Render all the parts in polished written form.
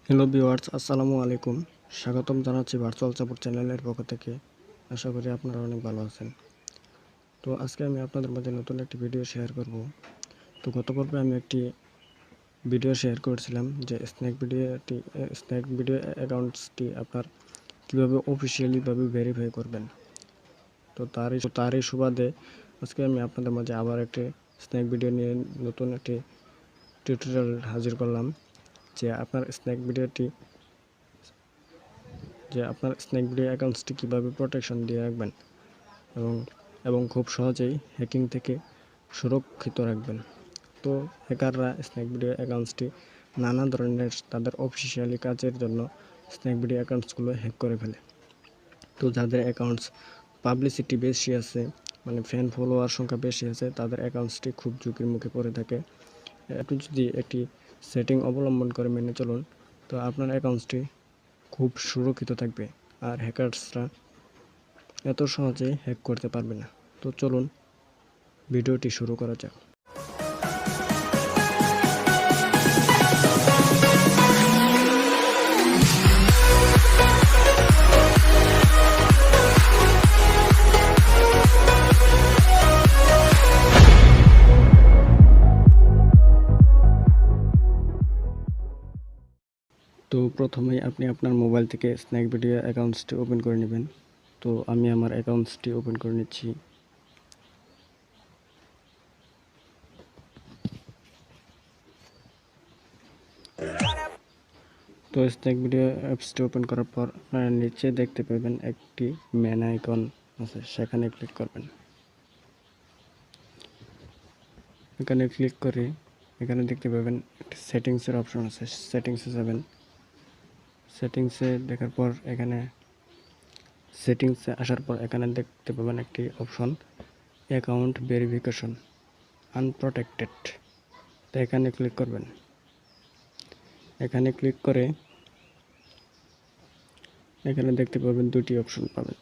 Hello viewers, আসসালামু আলাইকুম। স্বাগতম জানাচ্ছি ভার্চুয়াল সাপোর্ট চ্যানেলের পক্ষ থেকে। আশা করি আপনারা অনেক ভালো আছেন। তো আজকে আমি আপনাদের মাঝে নতুন একটি ভিডিও শেয়ার করব। তো গত পর্বে আমি একটি ভিডিও শেয়ার করেছিলাম যে স্ন্যাক ভিডিও অ্যাকাউন্টসটি আপনার কীভাবে অফিসিয়ালিভাবে ভেরিফাই করবেন। তো তারই সুবাদে আজকে আমি আপনাদের মাঝে আবার একটি স্ন্যাক ভিডিও নিয়ে নতুন একটি টিউটোরিয়াল হাজির করলাম যে আপনার স্ন্যাক ভিডিও অ্যাকাউন্টসটি কীভাবে প্রোটেকশন দিয়ে রাখবেন এবং খুব সহজেই হ্যাকিং থেকে সুরক্ষিত রাখবেন। তো হ্যাকাররা স্ন্যাক ভিডিও অ্যাকাউন্টসটি নানা ধরনের তাদের অফিসিয়ালি কাজের জন্য স্ন্যাক ভিডিও অ্যাকাউন্টসগুলো হ্যাক করে ফেলে। তো যাদের অ্যাকাউন্টস পাবলিসিটি বেশি আছে, মানে ফ্যান ফলোয়ার সংখ্যা বেশি আছে, তাদের অ্যাকাউন্টসটি খুব ঝুঁকির মুখে পড়ে থাকে। আপনি যদি একটি সেটিং অবলম্বন করে মেনে চলুন, তো আপনার অ্যাকাউন্টসটি খুব সুরক্ষিত থাকবে আর হ্যাকারসরা এত সহজে হ্যাক করতে পারবে না। তো চলুন ভিডিওটি শুরু করা যাক। তো প্রথমেই আপনি আপনার মোবাইল থেকে স্ন্যাক ভিডিও অ্যাকাউন্টসটি ওপেন করে নেবেন। তো আমি আমার অ্যাকাউন্টসটি ওপেন করে নিচ্ছি। তো স্ন্যাক ভিডিও অ্যাপসটি ওপেন করার পর আপনারা নিচে দেখতে পাবেন একটি ম্যান আইকন আছে, সেখানে ক্লিক করবেন। এখানে ক্লিক করে এখানে দেখতে পাবেন একটি সেটিংসের অপশন আছে, সেটিংসে যাবেন। সেটিংসে দেখার পর সেটিংসে আসার পর এখানে দেখতে পাবেন একটি অপশন অ্যাকাউন্ট ভেরিফিকেশন আনপ্রটেক্টেড। তো এখানে ক্লিক করবেন। এখানে ক্লিক করে এখানে দেখতে পাবেন দুটি অপশন পাবেন,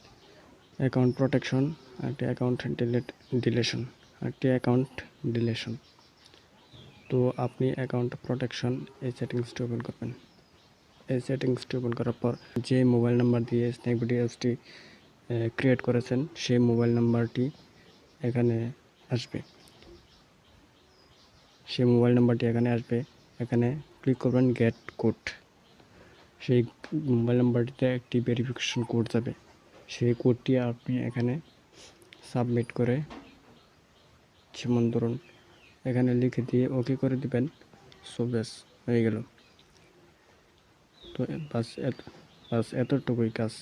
অ্যাকাউন্ট প্রোটেকশন আর একটি অ্যাকাউন্ট ডিলেশন। তো আপনি অ্যাকাউন্ট প্রোটেকশন এই সেটিংসটি ওপেন করবেন। এই সেটিংসটি ওপেন করার পর যে মোবাইল নাম্বার দিয়ে স্ন্যাক ভিডিও অ্যাপসটি ক্রিয়েট করেছেন সেই মোবাইল নাম্বারটি এখানে আসবে। এখানে ক্লিক করবেন গেট কোড। সেই মোবাইল নাম্বারটিতে একটি ভেরিফিকেশন কোড যাবে, সেই কোডটি আপনি এখানে সাবমিট করে যেমন ধরুন এখানে লিখে দিয়ে ওকে করে দিবেন। সো ব্যাস হয়ে গেল। তো বাস এতটুকুই কাজ।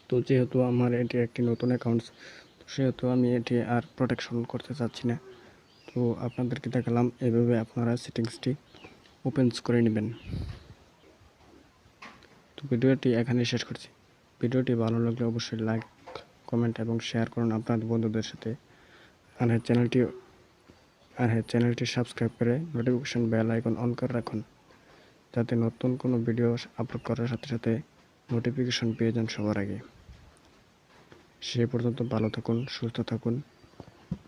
তো যেহেতু আমার এটি একটি নতুন অ্যাকাউন্টস, সেহেতু আমি এটি আর প্রোটেকশন করতে চাচ্ছি না। তো আপনাদেরকে দেখালাম এভাবে আপনারা সেটিংসটি ওপেন করে নেবেন। তো ভিডিওটি এখানে শেষ করছি। ভিডিওটি ভালো লাগলে অবশ্যই লাইক, কমেন্ট এবং শেয়ার করুন আপনাদের বন্ধুদের সাথে। আর চ্যানেলটি সাবস্ক্রাইব করে নোটিফিকেশন বেল আইকন অন করে রাখুন, যাতে নতুন কোনো ভিডিও আপলোড করার সাথে সাথে নোটিফিকেশন পেয়ে যান সবার আগে। সে পর্যন্ত ভালো থাকুন, সুস্থ থাকুন।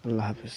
আল্লাহ হাফেজ।